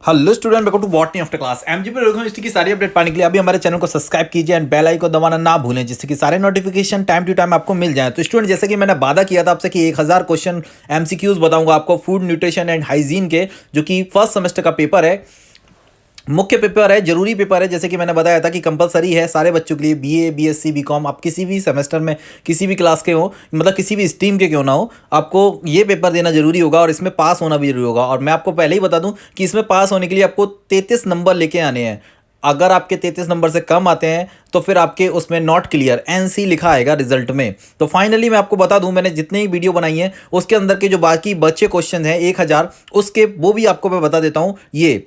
Hello student, welcome to botany after class. MGP university की सारी update पाने के लिए अभी हमारे चैनल को सब्सक्राइब कीजिए एंड बेल आइकन को दबाना ना भूलें, जिससे कि सारे नोटिफिकेशन टाइम टू टाइम आपको मिल जाए। तो स्टूडेंट, जैसे कि मैंने वादा किया था आपसे कि 1000 क्वेश्चन एमसीक्यूज बताऊंगा आपको फूड न्यूट्रिशन एंड हाइजीन के, जो कि फर्स्ट सेमेस्टर का पेपर है, मुख्य पेपर है, जरूरी पेपर है। जैसे कि मैंने बताया था कि कंपलसरी है सारे बच्चों के लिए, बीए बीएससी बीकॉम, आप किसी भी सेमेस्टर में किसी भी क्लास के हो, मतलब किसी भी स्ट्रीम के क्यों ना हो, आपको ये पेपर देना जरूरी होगा और इसमें पास होना भी जरूरी होगा। और मैं आपको पहले ही बता दूं कि इसमें पास होने के लिए आपको 33 नंबर लेके आने हैं। अगर आपके 33 नंबर से कम आते हैं तो फिर आपके उसमें नॉट क्लियर एनसी लिखा आएगा रिजल्ट में। तो फाइनली मैं आपको बता दूं, मैंने जितनी ही वीडियो बनाई है उसके अंदर के जो बाकी बचे क्वेश्चन हैं 1000, उसके वो भी आपको मैं बता देता हूं। ये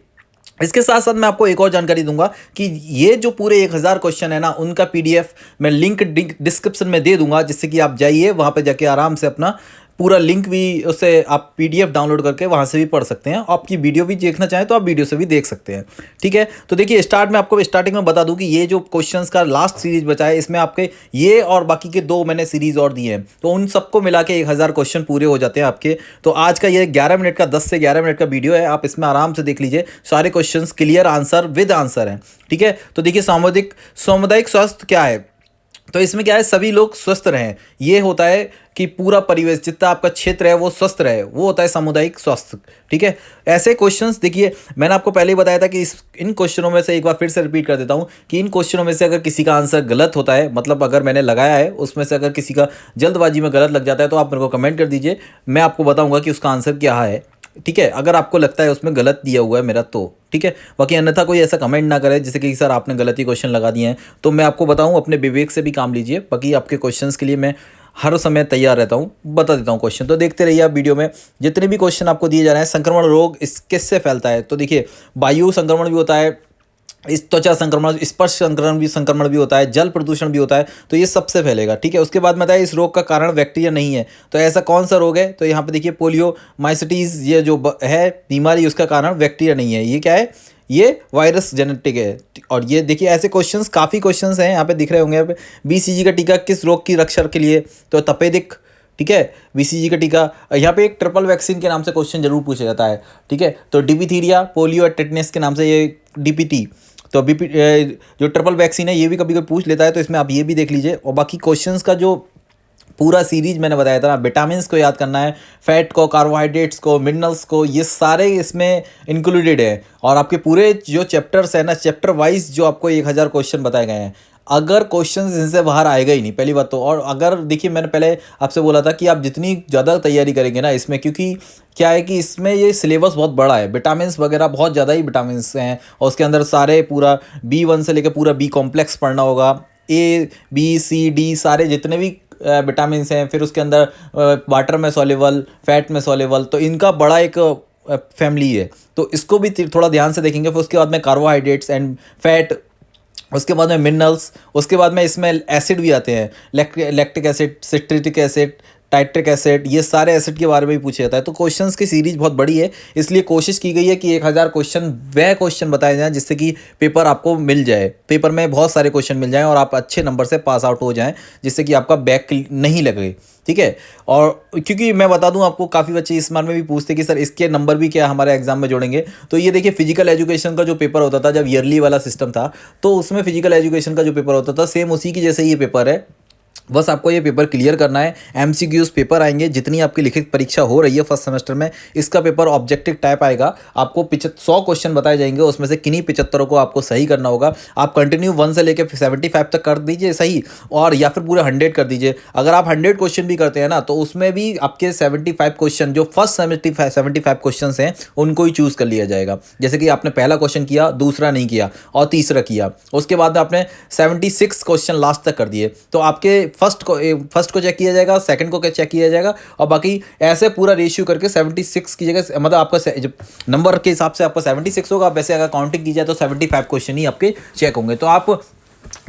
इसके साथ साथ मैं आपको एक और जानकारी दूंगा कि ये जो पूरे 1000 क्वेश्चन है ना, उनका पीडीएफ मैं लिंक डिस्क्रिप्शन में दे दूंगा, जिससे कि आप जाइए वहां पे जाके आराम से अपना पूरा लिंक भी, उससे आप पीडीएफ डाउनलोड करके वहां से भी पढ़ सकते हैं। आपकी वीडियो भी देखना चाहें तो आप वीडियो से भी देख सकते हैं। ठीक है, तो देखिए स्टार्ट में आपको स्टार्टिंग में बता दूं कि ये जो क्वेश्चंस का लास्ट सीरीज बचा है, इसमें आपके ये और बाकी के दो मैंने सीरीज और दिए हैं, तो उन सबको मिला के 1000 क्वेश्चन पूरे हो जाते हैं आपके। तो आज का ये 11 मिनट का, 10 से 11 मिनट का वीडियो है, आप इसमें आराम से देख लीजिए, सारे questions clear answer with answer हैं। ठीक है, तो देखिए सामुदायिक स्वास्थ्य क्या है। तो इसमें क्या है, सभी लोग स्वस्थ रहें, ये होता है कि पूरा परिवेश जितना आपका क्षेत्र है वो स्वस्थ रहे, वो होता है सामुदायिक स्वास्थ्य। ठीक है, ऐसे क्वेश्चंस देखिए, मैंने आपको पहले ही बताया था कि इन क्वेश्चनों में से एक बार फिर से रिपीट कर देता हूं कि इन क्वेश्चनों में से अगर किसी का आंसर गलत होता है, मतलब अगर मैंने लगाया है उसमें से अगर किसी का जल्दबाजी में गलत लग जाता है, तो आप मेरे को कमेंट कर दीजिए, मैं आपको बताऊंगा कि उसका आंसर क्या है। ठीक है, अगर आपको लगता है उसमें गलत दिया हुआ है मेरा तो ठीक है, बाकी अन्यथा कोई ऐसा कमेंट ना करे जैसे कि सर आपने गलत ही क्वेश्चन लगा दिए हैं। तो मैं आपको बताऊं, अपने विवेक से भी काम लीजिए, बाकी आपके क्वेश्चंस के लिए मैं हर समय तैयार रहता हूं, बता देता हूं क्वेश्चन। तो देखते रहिए आप वीडियो में, जितने भी क्वेश्चन आपको दिए जा रहे हैं। संक्रमण रोग इस किससे फैलता है, तो देखिए वायु संक्रमण भी होता है, इस त्वचा संक्रमण, स्पर्श संक्रमण भी होता है, जल प्रदूषण भी होता है, तो ये सबसे फैलेगा। ठीक है, उसके बाद में बताया इस रोग का कारण बैक्टीरिया नहीं है, तो ऐसा कौन सा रोग है, तो यहाँ पे देखिए पोलियो माइसिटीज, ये जो है बीमारी, उसका कारण बैक्टीरिया नहीं है, ये क्या है, ये वायरस जेनेटिक है। और ये देखिए ऐसे क्वेश्चंस, काफ़ी क्वेश्चंस हैं यहाँ पे दिख रहे होंगे, यहाँ पे बीसीजी का टीका किस रोग की रक्षा के लिए, तो तपेदिक। ठीक है, बीसीजी का टीका, यहाँ पे एक ट्रिपल वैक्सीन के नाम से क्वेश्चन जरूर पूछा जाता है। ठीक है, तो डिप्थीरिया, पोलियो और टेटनस के नाम से ये डीपीटी, तो बीपी जो ट्रिपल वैक्सीन है ये भी कभी कभी पूछ लेता है, तो इसमें आप ये भी देख लीजिए। और बाकी क्वेश्चंस का जो पूरा सीरीज मैंने बताया था ना, विटामिन्स को याद करना है, फैट को, कार्बोहाइड्रेट्स को, मिनरल्स को, ये सारे इसमें इंक्लूडेड है। और आपके पूरे जो चैप्टर्स है ना, चैप्टर वाइज जो आपको 1000 क्वेश्चन बताए गए हैं, अगर क्वेश्चंस इनसे बाहर आएगा ही नहीं पहली बात तो। और अगर देखिए मैंने पहले आपसे बोला था कि आप जितनी ज़्यादा तैयारी करेंगे ना इसमें, क्योंकि क्या है कि इसमें ये सिलेबस बहुत बड़ा है, विटामिन वगैरह बहुत ज़्यादा ही विटामिन हैं, और उसके अंदर सारे पूरा B1 से लेकर पूरा बी कॉम्प्लेक्स पढ़ना होगा, A B C D सारे जितने भी विटामिन हैं, फिर उसके अंदर वाटर में सॉल्युबल, फैट में सॉल्युबल, तो इनका बड़ा एक फैमिली है, तो इसको भी थोड़ा ध्यान से देखेंगे। फिर उसके बाद में कार्बोहाइड्रेट्स एंड फैट, उसके बाद में मिनरल्स, उसके बाद में इसमें एसिड भी आते हैं, लैक्टिक एसिड, सिट्रिक एसिड, टाइट्रिक एसिड, ये सारे एसिड के बारे में भी पूछा जाता है। तो क्वेश्चंस की सीरीज बहुत बड़ी है, इसलिए कोशिश की गई है कि 1000 क्वेश्चन वह क्वेश्चन बताए जाएं जिससे कि पेपर आपको मिल जाए, पेपर में बहुत सारे क्वेश्चन मिल जाएं और आप अच्छे नंबर से पास आउट हो जाएं, जिससे कि आपका बैक नहीं लगे। ठीक है, और क्योंकि मैं बता दूं आपको, काफ़ी बच्चे इस बार में भी पूछते कि सर इसके नंबर भी क्या हमारे एग्जाम में जोड़ेंगे। तो ये देखिए फिजिकल एजुकेशन का जो पेपर होता था, जब ईयरली वाला सिस्टम था, तो उसमें फिजिकल एजुकेशन का जो पेपर होता था सेम उसी की जैसे ये पेपर है, बस आपको ये पेपर क्लियर करना है। एमसीक्यूज पेपर आएंगे, जितनी आपकी लिखित परीक्षा हो रही है फर्स्ट सेमेस्टर में, इसका पेपर ऑब्जेक्टिव टाइप आएगा। आपको 100 क्वेश्चन बताए जाएंगे, उसमें से किन्हीं 75 को आपको सही करना होगा। आप कंटिन्यू 1 से लेकर 75 तक कर दीजिए सही, और या फिर पूरे 100 कर दीजिए। अगर आप 100 क्वेश्चन भी करते हैं ना, तो उसमें भी आपके 75 क्वेश्चन, जो फर्स्ट 75 क्वेश्चन हैं, उनको ही चूज़ कर लिया जाएगा। जैसे कि आपने पहला क्वेश्चन किया, दूसरा नहीं किया और तीसरा किया, उसके बाद आपने 76 क्वेश्चन लास्ट तक कर दिए, तो आपके फर्स्ट को चेक किया जाएगा, सेकंड को चेक किया जाएगा, और बाकी ऐसे पूरा रेशियो करके 76 की जगह, मतलब आपका जब नंबर के हिसाब से आपका 76 होगा, वैसे अगर काउंटिंग की जाए तो 75 क्वेश्चन ही आपके चेक होंगे। तो आप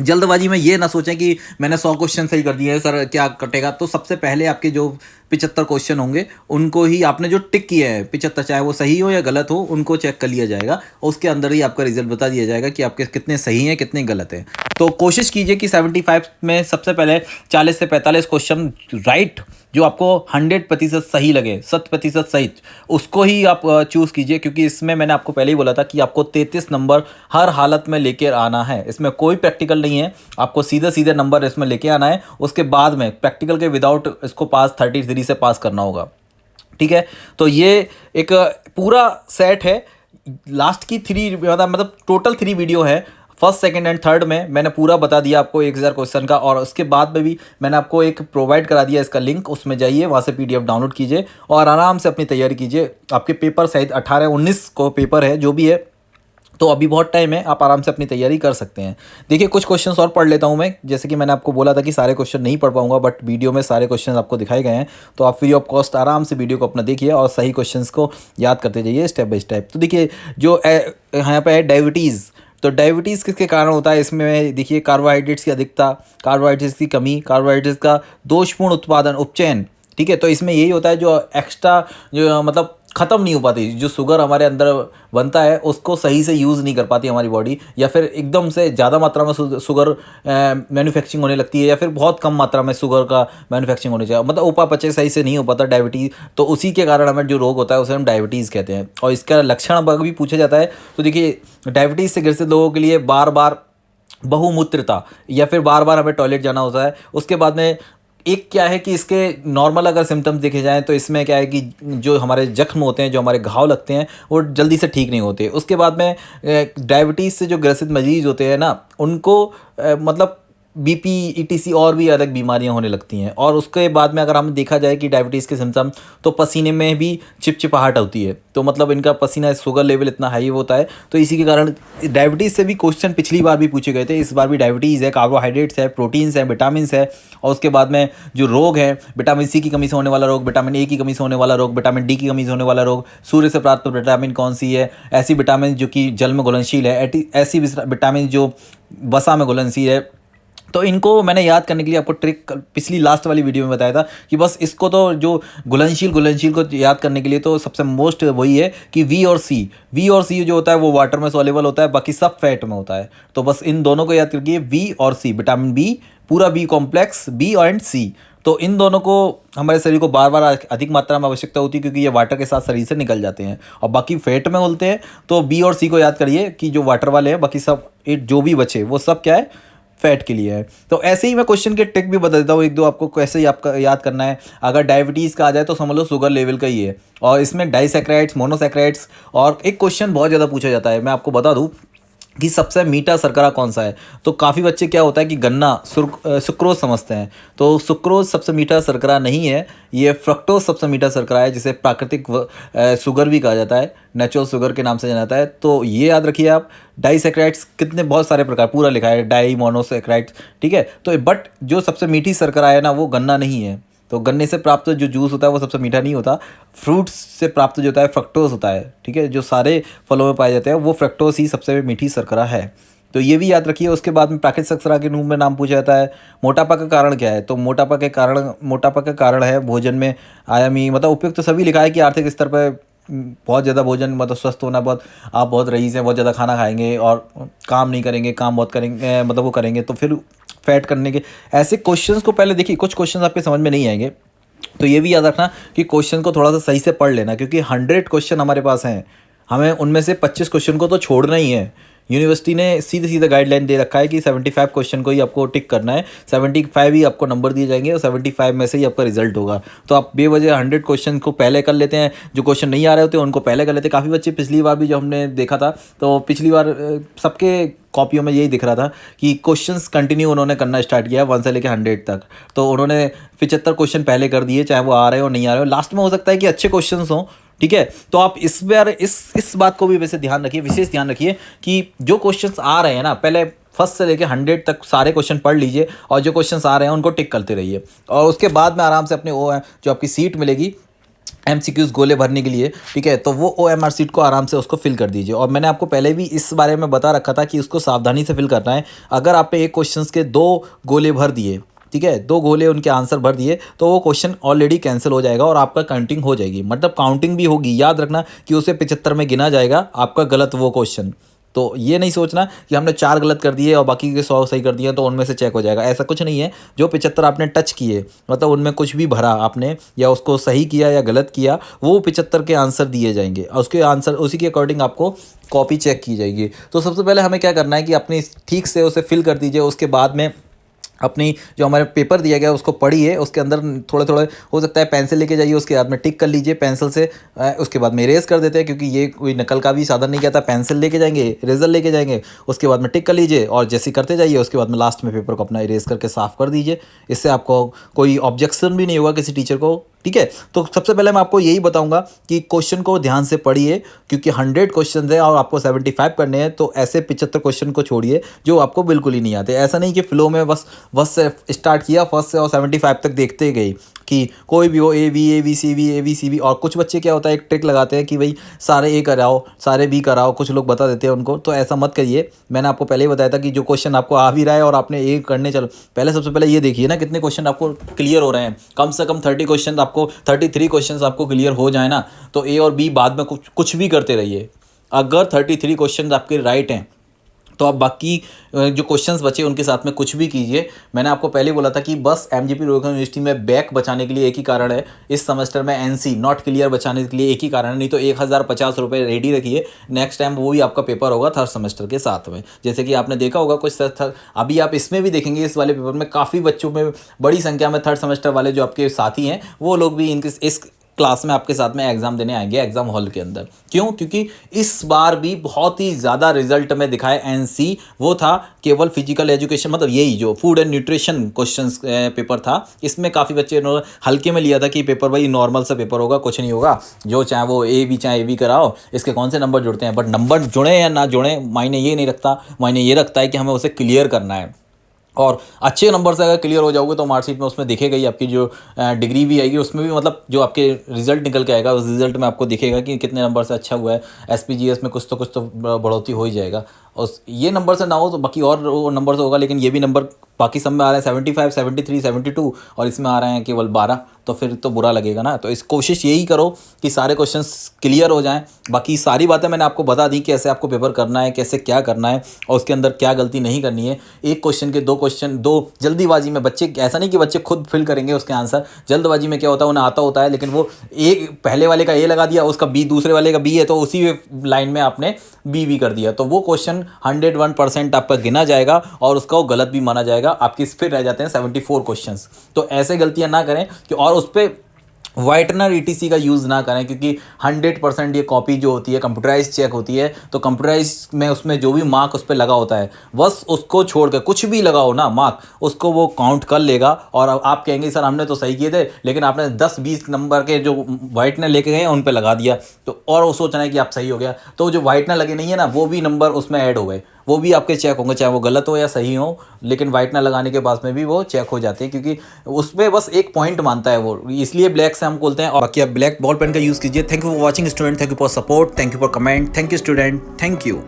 जल्दबाजी में ये ना सोचें कि मैंने 100 क्वेश्चन सही कर दिए हैं सर क्या कटेगा। तो सबसे पहले आपके जो 75 क्वेश्चन होंगे, उनको ही आपने जो टिक किया है 75, चाहे वो सही हो या गलत हो, उनको चेक कर लिया जाएगा और उसके अंदर ही आपका रिजल्ट बता दिया जाएगा कि आपके कितने सही हैं कितने गलत हैं। तो कोशिश कीजिए कि 75 में सबसे पहले 40 से 45 क्वेश्चन राइट, जो आपको 100% सही लगे, 100% सही, उसको ही आप चूज़ कीजिए, क्योंकि इसमें मैंने आपको पहले ही बोला था कि आपको 33 नंबर हर हालत में लेके आना है। इसमें कोई प्रैक्टिकल नहीं है, आपको सीधे सीधे नंबर इसमें लेके आना है। उसके बाद में प्रैक्टिकल के विदाउट इसको पास 33 से पास करना होगा, ठीक है। तो ये एक पूरा सेट है। लास्ट की 3 मतलब टोटल 3 वीडियो है, फर्स्ट सेकंड एंड थर्ड में मैंने पूरा बता दिया आपको 1000 क्वेश्चन का, और उसके बाद में भी मैंने आपको एक प्रोवाइड करा दिया इसका लिंक, उसमें जाइए, वहाँ से PDF डाउनलोड कीजिए और आराम से अपनी तैयारी कीजिए। आपके पेपर शायद 18-19 को पेपर है, जो भी है, तो अभी बहुत टाइम है, आप आराम से अपनी तैयारी कर सकते हैं। देखिए कुछ क्वेश्चंस और पढ़ लेता हूं मैं, जैसे कि मैंने आपको बोला था कि सारे क्वेश्चन नहीं पढ़ पाऊंगा, बट वीडियो में सारे क्वेश्चंस आपको दिखाए गए हैं, तो आप फ्री ऑफ कॉस्ट आराम से वीडियो को अपना देखिए और सही क्वेश्चंस को याद करते जाइए स्टेप बाय स्टेप। तो देखिए जो यहाँ पे है डायबिटीज़, तो डायबिटीज़ किसके कारण होता है, इसमें देखिए कार्बोहाइड्रेट्स की अधिकता, कार्बोहाइड्रेट्स की कमी, कार्बोहाइड्रेट्स का दोषपूर्ण उत्पादन उपचयन, ठीक है। तो इसमें यही होता है जो एक्स्ट्रा जो मतलब ख़त्म नहीं हो पाती, जो शुगर हमारे अंदर बनता है उसको सही से यूज़ नहीं कर पाती हमारी बॉडी, या फिर एकदम से ज़्यादा मात्रा में शुगर मैन्युफैक्चरिंग होने लगती है, या फिर बहुत कम मात्रा में शुगर का मैन्युफैक्चरिंग होनी चाहिए, मतलब उपापचय सही से नहीं हो पाता डायबिटीज़। तो उसी के कारण हमें जो रोग होता है उसे हम डायबिटीज़ कहते हैं। और इसका लक्षण अगर भी पूछा जाता है तो देखिए डायबिटीज़ से ग्रसित लोगों के लिए बार बार बहुमूत्रता या फिर बार बार हमें टॉयलेट जाना होता है। उसके बाद में एक क्या है कि इसके नॉर्मल अगर सिम्टम्स देखे जाएँ तो इसमें क्या है कि जो हमारे जख्म होते हैं, जो हमारे घाव लगते हैं, वो जल्दी से ठीक नहीं होते। उसके बाद में डायबिटीज़ से जो ग्रसित मरीज होते हैं ना, उनको मतलब BP ETC और भी अलग बीमारियां होने लगती हैं। और उसके बाद में अगर हम देखा जाए कि डायबिटीज़ के सिम्टम, तो पसीने में भी चिपचिपाहट होती है, तो मतलब इनका पसीना, शुगर लेवल इतना हाई होता है। तो इसी के कारण डायबिटीज़ से भी क्वेश्चन पिछली बार भी पूछे गए थे, इस बार भी डायबिटीज़ है, कार्बोहाइड्रेट्स है, प्रोटीन्स है, विटामिन है, और उसके बाद में जो रोग है, विटामिन C की कमी से होने वाला रोग, विटामिन A की कमी से होने वाला रोग, विटामिन D की कमी से होने वाला रोग, सूर्य से प्राप्त विटामिन कौन सी है, ऐसी विटामिन जो कि जल में घुलनशील है, ऐसी विटामिन जो वसा में घुलनशील है। तो इनको मैंने याद करने के लिए आपको ट्रिक पिछली लास्ट वाली वीडियो में बताया था कि बस इसको तो जो घुलनशील को याद करने के लिए तो सबसे मोस्ट वही है कि V और C जो होता है वो वाटर में सॉल्युबल होता है, बाकी सब फैट में होता है। तो बस इन दोनों को याद रखिए, V और C, विटामिन B, पूरा B complex, B and C। तो इन दोनों को हमारे शरीर को बार बार अधिक मात्रा में आवश्यकता होती है, क्योंकि ये वाटर के साथ शरीर से निकल जाते हैं और बाकी फैट में होते हैं। तो B और C को याद करिए कि जो वाटर वाले हैं, बाकी सब जो भी बचे वो सब क्या है, फैट के लिए है। तो ऐसे ही मैं क्वेश्चन के ट्रिक भी बता देता हूँ एक दो, आपको कैसे ही आपका याद करना है। अगर डायबिटीज़ का आ जाए तो समझ लो शुगर लेवल का ही है, और इसमें डाइसैकेराइड्स, मोनोसैकेराइड्स, और एक क्वेश्चन बहुत ज़्यादा पूछा जाता है, मैं आपको बता दूँ कि सबसे मीठा शर्करा कौन सा है। तो काफ़ी बच्चे क्या होता है कि गन्ना सुक्रोज समझते हैं, तो सुक्रोज सबसे मीठा शर्करा नहीं है, ये फ्रक्टोज सबसे मीठा शर्करा है, जिसे प्राकृतिक शुगर भी कहा जाता है, नेचुरल शुगर के नाम से जाना जाता है। तो ये याद रखिए आप। डाइसैकेराइड्स कितने बहुत सारे प्रकार पूरा लिखा है, डाई मोनोसैकेराइड्स, ठीक है। तो बट जो सबसे मीठी शर्करा है ना, वो गन्ना नहीं है। तो गन्ने से प्राप्त जो जूस होता है वो सबसे मीठा नहीं होता, फ्रूट्स से प्राप्त जो होता है फ्रक्टोज होता है, ठीक है। जो सारे फलों में पाए जाते हैं वो फ्रक्टोज ही सबसे मीठी शर्करा है। तो ये भी याद रखिए। उसके बाद में प्राकृतिक शर्करा के रूप में नाम पूछा जाता है। मोटापा का कारण क्या है, तो मोटापा का कारण है भोजन में आयामी, मतलब उपयुक्त तो सभी लिखा है कि आर्थिक स्तर पर बहुत ज़्यादा भोजन, मतलब स्वस्थ होना, बहुत आप बहुत रईस हैं, बहुत ज़्यादा खाना खाएंगे और काम नहीं करेंगे, काम बहुत करेंगे, मतलब वो करेंगे, तो फिर फैट करने के ऐसे क्वेश्चंस को पहले देखिए। कुछ क्वेश्चंस आपके समझ में नहीं आएंगे, तो ये भी याद रखना कि क्वेश्चन को थोड़ा सा सही से पढ़ लेना, क्योंकि 100 क्वेश्चन हमारे पास हैं, हमें उनमें से 25 क्वेश्चन को तो छोड़ना ही है। यूनिवर्सिटी ने सीधे सीधे गाइडलाइन दे रखा है कि 75 क्वेश्चन को ही आपको टिक करना है, 75 ही आपको नंबर दिए जाएंगे और 75 में से ही आपका रिजल्ट होगा। तो आप बेवजह 100 क्वेश्चन को पहले कर लेते हैं, जो क्वेश्चन नहीं आ रहे होते उनको पहले कर लेते हैं। काफ़ी बच्चे पिछली बार भी जो हमने देखा था, तो पिछली बार सबके कॉपियों में यही दिख रहा था कि क्वेश्चंस कंटिन्यू उन्होंने करना स्टार्ट किया 1 से लेकर 100 तक। तो उन्होंने 75 क्वेश्चन पहले कर दिए, चाहे वो आ रहे हो नहीं आ रहे हो। लास्ट में हो सकता है कि अच्छे क्वेश्चंस हों, ठीक है। तो आप इस बार इस बात को भी वैसे ध्यान रखिए, विशेष ध्यान रखिए कि जो क्वेश्चंस आ रहे हैं ना, पहले 1 से लेकर 100 तक सारे क्वेश्चन पढ़ लीजिए और जो क्वेश्चंस आ रहे हैं उनको टिक करते रहिए। और उसके बाद में आराम से अपने जो आपकी सीट मिलेगी MCQs गोले भरने के लिए, ठीक है, तो वो OMR सीट को आराम से उसको फिल कर दीजिए। और मैंने आपको पहले भी इस बारे में बता रखा था कि उसको सावधानी से फिल करना है। अगर आपने एक क्वेश्चन के 2 गोले भर दिए, ठीक है, 2 गोले उनके आंसर भर दिए तो वो क्वेश्चन ऑलरेडी कैंसिल हो जाएगा और आपका काउंटिंग हो जाएगी, मतलब काउंटिंग भी होगी। याद रखना कि उसे 75 में गिना जाएगा आपका गलत वो क्वेश्चन। तो ये नहीं सोचना कि हमने 4 गलत कर दिए और बाकी के 100 सही कर दिए तो उनमें से चेक हो जाएगा, ऐसा कुछ नहीं है। जो 75 आपने टच किए, मतलब उनमें कुछ भी भरा आपने या उसको सही किया या गलत किया, वो 75 के आंसर दिए जाएंगे और उसके आंसर उसी के अकॉर्डिंग आपको कॉपी चेक की जाएगी। तो सबसे पहले हमें क्या करना है कि अपनी ठीक से उसे फिल कर दीजिए। उसके बाद में अपनी जो हमारे पेपर दिया गया उसको पढ़िए, उसके अंदर थोड़े थोड़े हो सकता है पेंसिल लेके जाइए, उसके बाद में टिक कर लीजिए पेंसिल से। उसके बाद में इरेज कर देते हैं क्योंकि ये कोई नकल का भी साधन नहीं कहता। पेंसिल लेके जाएंगे, इरेजर लेके जाएंगे, उसके बाद में टिक कर लीजिए और जैसे करते जाइए। उसके बाद में लास्ट में पेपर को अपना इरेज करके साफ कर दीजिए। इससे आपको कोई ऑब्जेक्शन भी नहीं होगा किसी टीचर को, ठीक है। तो सबसे पहले मैं आपको यही बताऊंगा कि क्वेश्चन को ध्यान से पढ़िए क्योंकि 100 क्वेश्चन है और आपको 75 करने हैं। तो ऐसे 75 क्वेश्चन को छोड़िए जो आपको बिल्कुल ही नहीं आते। ऐसा नहीं कि फ्लो में बस से स्टार्ट किया फर्स्ट से और 75 तक देखते गए कि कोई भी हो, ए वी सी वी और कुछ बच्चे क्या होता है एक ट्रिक लगाते हैं कि भाई सारे ए कराओ सारे बी कराओ, कुछ लोग बता देते हैं उनको। तो ऐसा मत करिए। मैंने आपको पहले ही बताया था कि जो क्वेश्चन आपको आ भी रहा है और आपने ए करने चलो, पहले सबसे पहले ये देखिए ना कितने क्वेश्चन आपको क्लियर हो रहे हैं। कम से कम 30 क्वेश्चन आपको 33 क्वेश्चन आपको क्लियर हो जाए ना, तो ए और बी बाद में कुछ भी करते रहिए। अगर 33 क्वेश्चन आपके राइट हैं तो आप बाकी जो क्वेश्चंस बचे उनके साथ में कुछ भी कीजिए। मैंने आपको पहले बोला था कि बस एमजीपी रोहिल्खंड यूनिवर्सिटी में बैक बचाने के लिए एक ही कारण है, इस सेमेस्टर में एनसी नॉट क्लियर बचाने के लिए एक ही कारण है। नहीं तो 1050 रुपये रेडी रखिए, नेक्स्ट टाइम वो भी आपका पेपर होगा थर्ड सेमेस्टर के साथ में। जैसे कि आपने देखा होगा कुछ अभी आप इसमें भी देखेंगे, इस वाले पेपर में काफ़ी बच्चों में बड़ी संख्या में थर्ड सेमेस्टर वाले जो आपके साथी हैं वो लोग भी इनके इस क्लास में आपके साथ में एग्जाम देने आएंगे एग्जाम हॉल के अंदर। क्यों? क्योंकि इस बार भी बहुत ही ज़्यादा रिजल्ट में दिखाए एनसी वो था केवल फिजिकल एजुकेशन, मतलब यही जो food and nutrition questions paper था। इसमें काफ़ी बच्चे हल्के में लिया था कि पेपर भाई नॉर्मल सा पेपर होगा, कुछ नहीं होगा, जो चाहे वो ए वी कराओ, इसके कौन से नंबर जुड़ते हैं। बट नंबर जुड़े या ना जुड़े मायने ये नहीं रखता, मायने ये रखता है कि हमें उसे क्लियर करना है। और अच्छे नंबर से अगर क्लियर हो जाओगे तो मार्कशीट में उसमें दिखेगा ही, आपकी जो डिग्री भी आएगी उसमें भी, मतलब जो आपके रिजल्ट निकल के आएगा उस रिजल्ट में आपको दिखेगा कि कितने नंबर से अच्छा हुआ है। एसपीजीएस में कुछ तो बढ़ोतरी हो ही जाएगा। और ये नंबर से ना हो तो बाकी और नंबर से होगा, लेकिन ये भी नंबर बाकी सब में आ रहे हैं 75, 73, 72 और इसमें आ रहे हैं केवल 12, तो फिर तो बुरा लगेगा ना। तो इस कोशिश यही करो कि सारे क्वेश्चंस क्लियर हो जाएं। बाकी सारी बातें मैंने आपको बता दी, कैसे आपको पेपर करना है, कैसे क्या करना है और उसके अंदर क्या गलती नहीं करनी है। एक क्वेश्चन के 2 क्वेश्चन, 2 जल्दीबाजी में बच्चे, ऐसा नहीं कि बच्चे खुद फिल करेंगे उसके आंसर। जल्दबाजी में क्या होता है, उन्हें आता होता है लेकिन वो एक पहले वाले का ए लगा दिया, उसका बी, दूसरे वाले का बी है तो उसी लाइन में आपने बी कर दिया, तो वो क्वेश्चन 101% आपका गिना जाएगा और उसका वो गलत भी माना जाएगा। आपकी फिर रह जाते हैं 74 क्वेश्चंस। तो ऐसे गलतियां ना करें कि और उस पर वाइटनर ईटीसी का यूज़ ना करें, क्योंकि 100% ये कॉपी जो होती है कंप्यूटराइज चेक होती है। तो कंप्यूटराइज में उसमें जो भी मार्क उस पर लगा होता है बस उसको छोड़कर कुछ भी लगाओ ना मार्क, उसको वो काउंट कर लेगा। और आप कहेंगे सर हमने तो सही किए थे लेकिन आपने 10-20 नंबर के जो वाइटनर लेके गए उन पर लगा दिया, तो और वो सोचना है कि आप सही हो गया, तो जो वाइटनर लगे नहीं है ना वो भी नंबर उसमें ऐड हो गए, वो भी आपके चेक होंगे चाहे वो गलत हो या सही हो। लेकिन वाइटनर लगाने के बाद में भी वो चेक हो जाते हैं क्योंकि उसमें बस एक पॉइंट मानता है वो, इसलिए ब्लैक से हम बोलते हैं। और बाकी आप ब्लैक बॉल पेन का यूज़ कीजिए। Thank you for watching student, thank you for support, thank you for comment, thank you student, thank you.